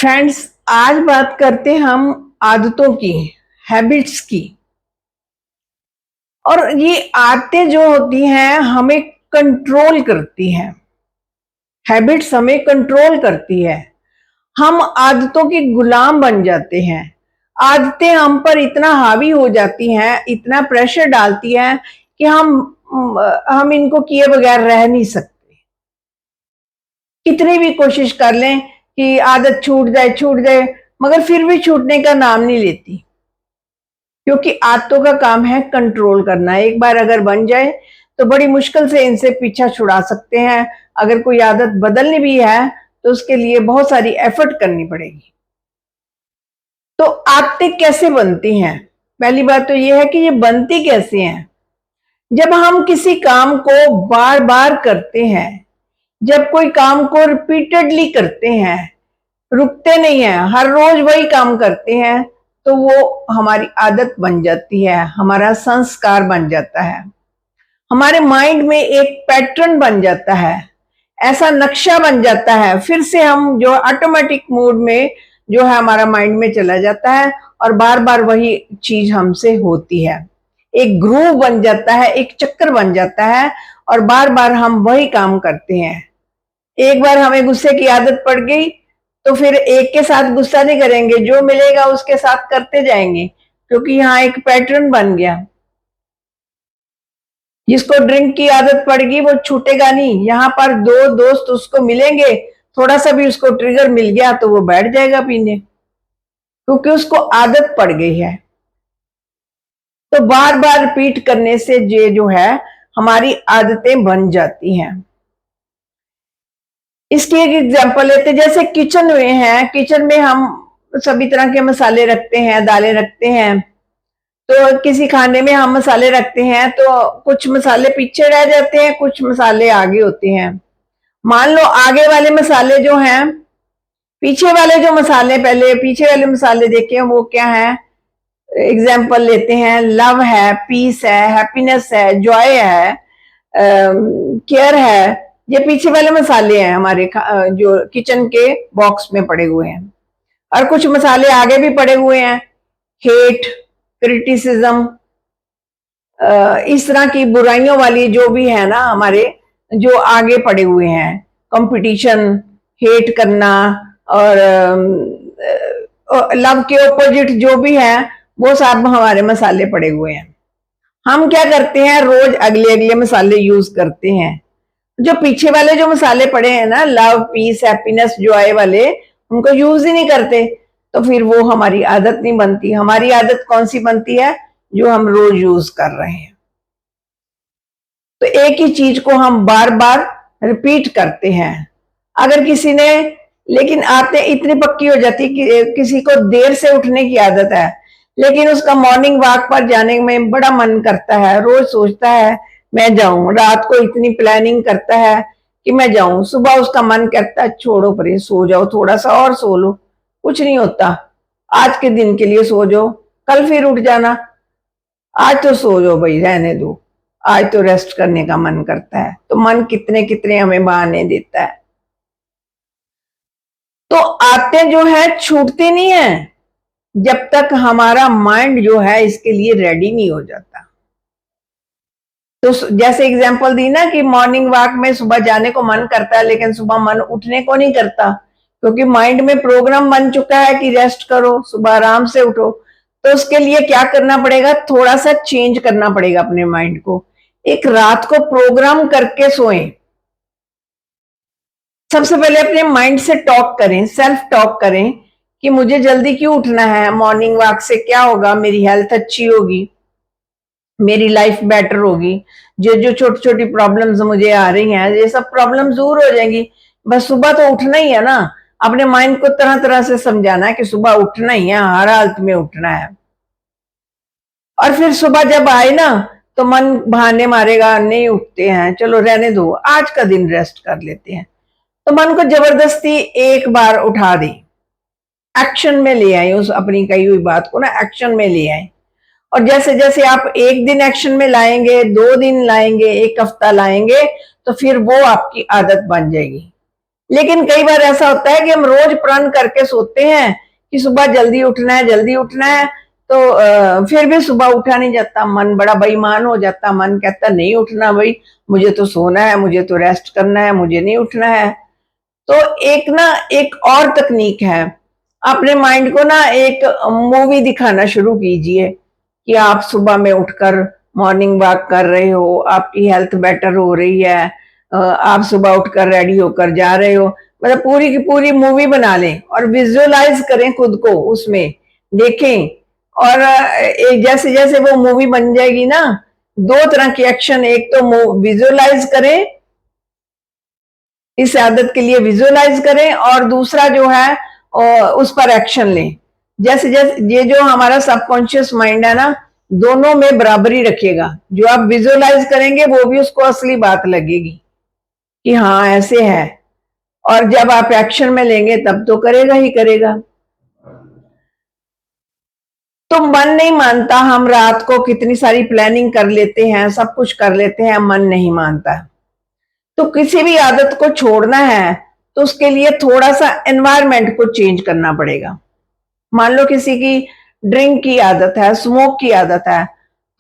Friends, आज बात करते हैं हम आदतों की, हैबिट्स की। और ये आदतें जो होती हैं हमें कंट्रोल करती हैं। हैबिट्स हमें कंट्रोल करती है। हम आदतों के गुलाम बन जाते हैं। आदतें हम पर इतना हावी हो जाती हैं, इतना प्रेशर डालती हैं कि हम इनको किए बगैर रह नहीं सकते। कितनी भी कोशिश कर लें कि आदत छूट जाए, मगर फिर भी छूटने का नाम नहीं लेती। क्योंकि आदतों का काम है कंट्रोल करना। एक बार अगर बन जाए तो बड़ी मुश्किल से इनसे पीछा छुड़ा सकते हैं। अगर कोई आदत बदलनी भी है तो उसके लिए बहुत सारी एफर्ट करनी पड़ेगी। तो आदतें कैसे बनती हैं? पहली बात तो यह है कि ये बनती कैसे हैं। जब हम किसी काम को बार बार करते हैं, जब कोई काम को रिपीटेडली करते हैं, रुकते नहीं हैं, हर रोज वही काम करते हैं, तो वो हमारी आदत बन जाती है, हमारा संस्कार बन जाता है, हमारे माइंड में एक पैटर्न बन जाता है, ऐसा नक्शा बन जाता है। फिर से हम जो ऑटोमेटिक मोड में जो है हमारा माइंड में चला जाता है और बार बार वही चीज हमसे होती है। एक ग्रूव बन जाता है, एक चक्कर बन जाता है और बार बार हम वही काम करते हैं। एक बार हमें गुस्से की आदत पड़ गई तो फिर एक के साथ गुस्सा नहीं करेंगे, जो मिलेगा उसके साथ करते जाएंगे, क्योंकि यहाँ एक पैटर्न बन गया। जिसको ड्रिंक की आदत पड़ेगी वो छूटेगा नहीं। यहाँ पर दो दोस्त उसको मिलेंगे, थोड़ा सा भी उसको ट्रिगर मिल गया तो वो बैठ जाएगा पीने, क्योंकि उसको आदत पड़ गई है। तो बार बार रिपीट करने से ये जो है हमारी आदतें बन जाती हैं। इसकी एक एग्जांपल लेते, जैसे किचन में है, किचन में हम सभी तरह के मसाले रखते हैं, दालें रखते हैं। तो किसी खाने में हम मसाले रखते हैं तो कुछ मसाले पीछे रह जाते हैं, कुछ मसाले आगे होते हैं। मान लो आगे वाले मसाले जो हैं, पीछे वाले जो मसाले, पहले पीछे वाले मसाले देखें वो क्या है। एग्जाम्पल लेते हैं, लव है, पीस है, हैप्पीनेस है, जॉय है, केयर है। ये पीछे वाले मसाले हैं हमारे जो किचन के बॉक्स में पड़े हुए हैं। और कुछ मसाले आगे भी पड़े हुए हैं, हेट, क्रिटिसिज्म, इस तरह की बुराइयों वाली जो भी है ना हमारे, जो आगे पड़े हुए हैं। कंपटीशन, हेट करना और लव के ऑपोजिट जो भी है वो सब हमारे मसाले पड़े हुए हैं। हम क्या करते हैं, रोज अगले अगले मसाले यूज करते हैं। जो पीछे वाले जो मसाले पड़े हैं ना, लव, पीस, हैप्पीनेस, जॉय वाले, उनको यूज ही नहीं करते, तो फिर वो हमारी आदत नहीं बनती। हमारी आदत कौन सी बनती है? जो हम रोज यूज कर रहे हैं। तो एक ही चीज को हम बार बार रिपीट करते हैं। अगर किसी ने, लेकिन आते इतनी पक्की हो जाती कि किसी को देर से उठने की आदत है, लेकिन उसका मॉर्निंग वॉक पर जाने में बड़ा मन करता है, रोज सोचता है मैं जाऊं, रात को इतनी प्लानिंग करता है कि मैं जाऊं, सुबह उसका मन करता है छोड़ो परे, सो जाओ, थोड़ा सा और सो लो, कुछ नहीं होता, आज के दिन के लिए सो जाओ, कल फिर उठ जाना, आज तो सो जाओ भाई, रहने दो, आज तो रेस्ट करने का मन करता है। तो मन कितने कितने हमें बहाने देता है। तो आदतें जो है छूटती नहीं है जब तक हमारा माइंड जो है इसके लिए रेडी नहीं हो जाता। तो जैसे एग्जांपल दी ना कि मॉर्निंग वॉक में सुबह जाने को मन करता है, लेकिन सुबह मन उठने को नहीं करता, क्योंकि माइंड में प्रोग्राम बन चुका है कि रेस्ट करो, सुबह आराम से उठो। तो उसके लिए क्या करना पड़ेगा, थोड़ा सा चेंज करना पड़ेगा अपने माइंड को। एक रात को प्रोग्राम करके सोएं। सबसे पहले अपने माइंड से टॉक करें, सेल्फ टॉक करें कि मुझे जल्दी क्यों उठना है, मॉर्निंग वॉक से क्या होगा, मेरी हेल्थ अच्छी होगी, मेरी लाइफ बेटर होगी, जो जो छोटी छोटी प्रॉब्लम्स मुझे आ रही हैं ये सब प्रॉब्लम्स दूर हो जाएंगी। बस सुबह तो उठना ही है ना। अपने माइंड को तरह तरह से समझाना है कि सुबह उठना ही है, हर हालत में उठना है। और फिर सुबह जब आए ना तो मन बहाने मारेगा, नहीं उठते हैं, चलो रहने दो, आज का दिन रेस्ट कर लेते हैं। तो मन को जबरदस्ती एक बार उठा दी, एक्शन में ले आए, उस अपनी कही हुई बात को ना एक्शन में ले आए। और जैसे जैसे आप एक दिन एक्शन में लाएंगे, 2 दिन लाएंगे, एक हफ्ता लाएंगे, तो फिर वो आपकी आदत बन जाएगी। लेकिन कई बार ऐसा होता है कि हम रोज प्रण करके सोते हैं कि सुबह जल्दी उठना है, जल्दी उठना है, तो फिर भी सुबह उठा नहीं जाता, मन बड़ा बेईमान हो जाता, मन कहता नहीं उठना भाई, मुझे तो सोना है, मुझे तो रेस्ट करना है, मुझे नहीं उठना है। तो एक और तकनीक है, अपने माइंड को ना एक मूवी दिखाना शुरू कीजिए कि आप सुबह में उठकर मॉर्निंग वॉक कर रहे हो, आपकी हेल्थ बेटर हो रही है, आप सुबह उठकर रेडी होकर जा रहे हो, मतलब पूरी की पूरी मूवी बना लें और विजुअलाइज करें खुद को उसमें, देखें। और जैसे जैसे वो मूवी बन जाएगी ना, दो तरह की एक्शन, एक तो विजुअलाइज करें, इस आदत के लिए विजुअलाइज करें, और दूसरा जो है उस पर एक्शन लें। जैसे जैसे ये जो हमारा सबकॉन्शियस माइंड है ना, दोनों में बराबरी रखिएगा, जो आप विजुअलाइज करेंगे वो भी उसको असली बात लगेगी कि हाँ ऐसे है, और जब आप एक्शन में लेंगे तब तो करेगा ही करेगा। तो मन नहीं मानता, हम रात को कितनी सारी प्लानिंग कर लेते हैं, सब कुछ कर लेते हैं, मन नहीं मानता। तो किसी भी आदत को छोड़ना है तो उसके लिए थोड़ा सा एनवायरनमेंट को चेंज करना पड़ेगा। मान लो किसी की ड्रिंक की आदत है, स्मोक की आदत है,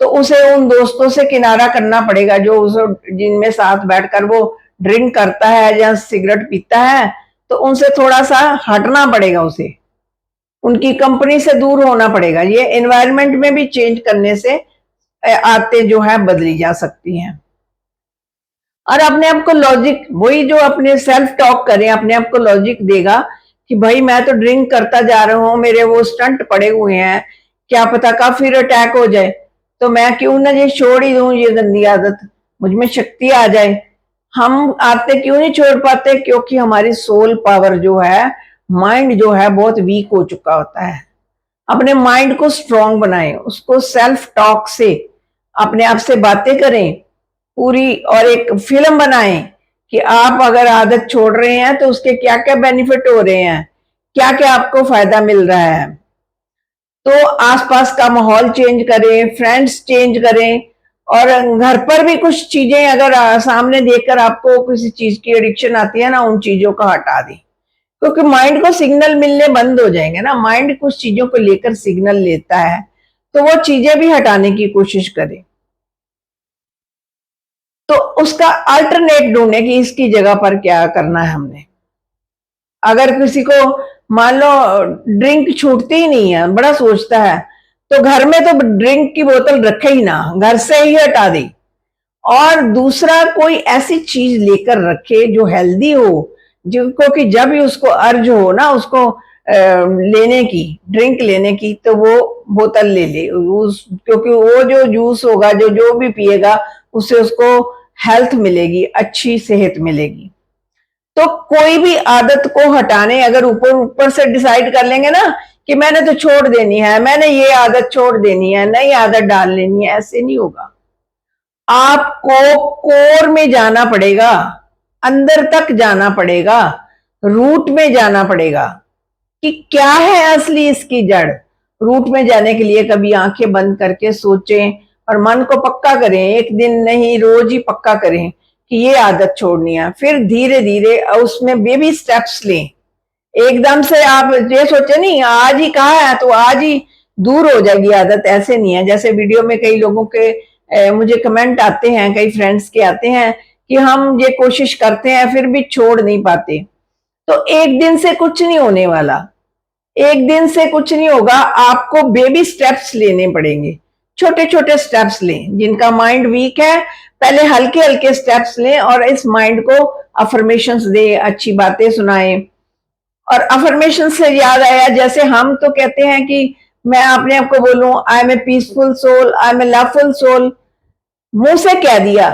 तो उसे उन दोस्तों से किनारा करना पड़ेगा जो उसे जिनमें साथ बैठकर वो ड्रिंक करता है या सिगरेट पीता है, तो उनसे थोड़ा सा हटना पड़ेगा, उसे उनकी कंपनी से दूर होना पड़ेगा। ये एनवायरनमेंट में भी चेंज करने से आदतें जो है बदली जा सकती हैं। और अपने आप को लॉजिक, वही जो अपने सेल्फ टॉक करें, अपने आप को लॉजिक देगा कि भाई मैं तो ड्रिंक करता जा रहा हूँ, मेरे वो स्टंट पड़े हुए हैं, क्या पता कब फिर अटैक हो जाए, तो मैं क्यों ना ये छोड़ ही दूं, ये गंदी आदत, मुझ में शक्ति आ जाए। हम आते क्यों नहीं छोड़ पाते? क्योंकि हमारी सोल पावर जो है, माइंड जो है बहुत वीक हो चुका होता है। अपने माइंड को स्ट्रांग बनाएं, उसको सेल्फ टॉक से अपने आप से बातें करें पूरी, और एक फिल्म बनाएं कि आप अगर आदत छोड़ रहे हैं तो उसके क्या क्या बेनिफिट हो रहे हैं, क्या क्या आपको फायदा मिल रहा है। तो आसपास का माहौल चेंज करें, फ्रेंड्स चेंज करें, और घर पर भी कुछ चीजें अगर सामने देखकर आपको किसी चीज की एडिक्शन आती है ना, उन चीजों को हटा दें, क्योंकि माइंड को सिग्नल मिलने बंद हो जाएंगे ना, माइंड कुछ चीजों को लेकर सिग्नल लेता है, तो वो चीजें भी हटाने की कोशिश करें। तो उसका अल्टरनेट ढूंढे कि इसकी जगह पर क्या करना है हमने। अगर किसी को मान लो ड्रिंक छूटती ही नहीं है, बड़ा सोचता है, तो घर में तो ड्रिंक की बोतल रखे ही ना, घर से ही हटा दे, और दूसरा कोई ऐसी चीज लेकर रखे जो हेल्दी हो, जिनको कि जब भी उसको अर्ज हो ना उसको लेने की, ड्रिंक लेने की, तो वो बोतल ले ले उस, क्योंकि वो जो जूस होगा, जो जो भी पिएगा, उससे उसको हेल्थ मिलेगी, अच्छी सेहत मिलेगी। तो कोई भी आदत को हटाने अगर ऊपर ऊपर से डिसाइड कर लेंगे ना कि मैंने तो छोड़ देनी है, मैंने ये आदत छोड़ देनी है, नई आदत डाल लेनी है, ऐसे नहीं होगा। आपको कोर में जाना पड़ेगा, अंदर तक जाना पड़ेगा, रूट में जाना पड़ेगा कि क्या है असली इसकी जड़। रूट में जाने के लिए कभी आंखें बंद करके सोचें और मन को पक्का करें, एक दिन नहीं रोज ही पक्का करें कि ये आदत छोड़नी है। फिर धीरे धीरे उसमें बेबी स्टेप्स लें। एकदम से आप ये सोचे नहीं आज ही कहा है तो आज ही दूर हो जाएगी आदत, ऐसे नहीं है। जैसे वीडियो में कई लोगों के मुझे कमेंट आते हैं, कई फ्रेंड्स के आते हैं कि हम ये कोशिश करते हैं फिर भी छोड़ नहीं पाते। तो एक दिन से कुछ नहीं होने वाला, एक दिन से कुछ नहीं होगा, आपको बेबी स्टेप्स लेने पड़ेंगे, छोटे छोटे स्टेप्स लें। जिनका माइंड वीक है पहले हल्के हल्के स्टेप्स लें और इस माइंड को अफर्मेशंस दे, अच्छी बातें सुनाएं। और अफर्मेशन से याद आया, जैसे हम तो कहते हैं कि मैं अपने आप को बोलूं I am a peaceful soul, I am a loveful soul, मुंह से कह दिया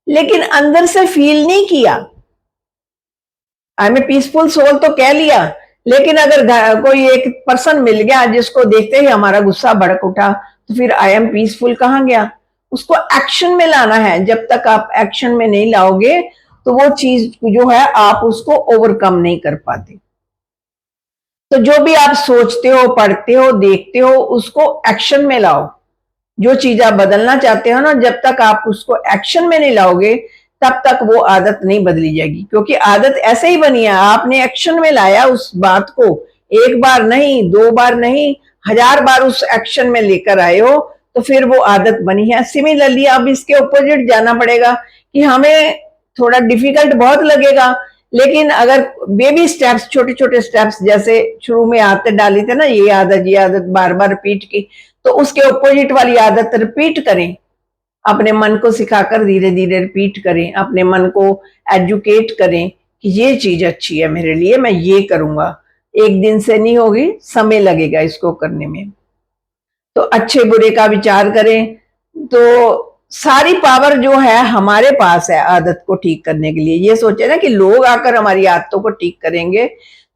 लेकिन अंदर से फील नहीं किया। I am a peaceful soul तो कह लिया, लेकिन अगर कोई एक पर्सन मिल गया जिसको देखते ही हमारा गुस्सा भड़क उठा, तो फिर आई एम पीसफुल कहाँ गया? उसको एक्शन में लाना है। जब तक आप एक्शन में नहीं लाओगे तो वो चीज जो है आप उसको ओवरकम नहीं कर पाते। तो जो भी आप सोचते हो, पढ़ते हो, देखते हो, उसको एक्शन में लाओ। जो चीज आप बदलना चाहते हो ना, जब तक आप उसको एक्शन में नहीं लाओगे, तब तक वो आदत नहीं बदली जाएगी, क्योंकि आदत ऐसे ही बनी है, आपने एक्शन में लाया उस बात को, एक बार नहीं, 2 बार नहीं, 1000 बार उस एक्शन में लेकर आए हो, तो फिर वो आदत बनी है। सिमिलरली अब इसके ऑपोजिट जाना पड़ेगा कि हमें थोड़ा डिफिकल्ट बहुत लगेगा, लेकिन अगर बेबी स्टेप्स, छोटे छोटे स्टेप्स, जैसे शुरू में आदत डाली थे ना, ये आदत बार बार रिपीट की, तो उसके ऑपोजिट वाली आदत रिपीट करें, अपने मन को सिखाकर धीरे धीरे रिपीट करें, अपने मन को एजुकेट करें कि ये चीज अच्छी है मेरे लिए, मैं ये करूंगा। एक दिन से नहीं होगी, समय लगेगा इसको करने में। तो अच्छे बुरे का विचार करें, तो सारी पावर जो है हमारे पास है आदत को ठीक करने के लिए। ये सोचे ना कि लोग आकर हमारी आदतों को ठीक करेंगे,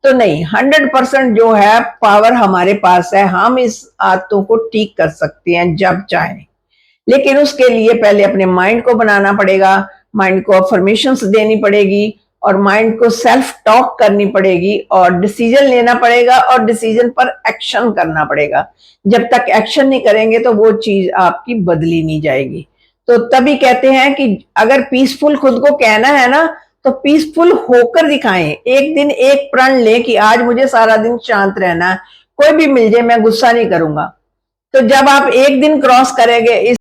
तो नहीं, 100% जो है पावर हमारे पास है, हम इस आदतों को ठीक कर सकते हैं जब चाहें। लेकिन उसके लिए पहले अपने माइंड को बनाना पड़ेगा, माइंड को अफर्मेशंस देनी पड़ेगी, और माइंड को सेल्फ टॉक करनी पड़ेगी, और डिसीजन लेना पड़ेगा, और डिसीजन पर एक्शन करना पड़ेगा। जब तक एक्शन नहीं करेंगे तो वो चीज आपकी बदली नहीं जाएगी। तो तभी कहते हैं कि अगर पीसफुल खुद को कहना है ना, तो पीसफुल होकर दिखाएं। एक दिन एक प्रण लें कि आज मुझे सारा दिन शांत रहना है, कोई भी मिल जाए मैं गुस्सा नहीं करूंगा। तो जब आप एक दिन क्रॉस करेंगे इस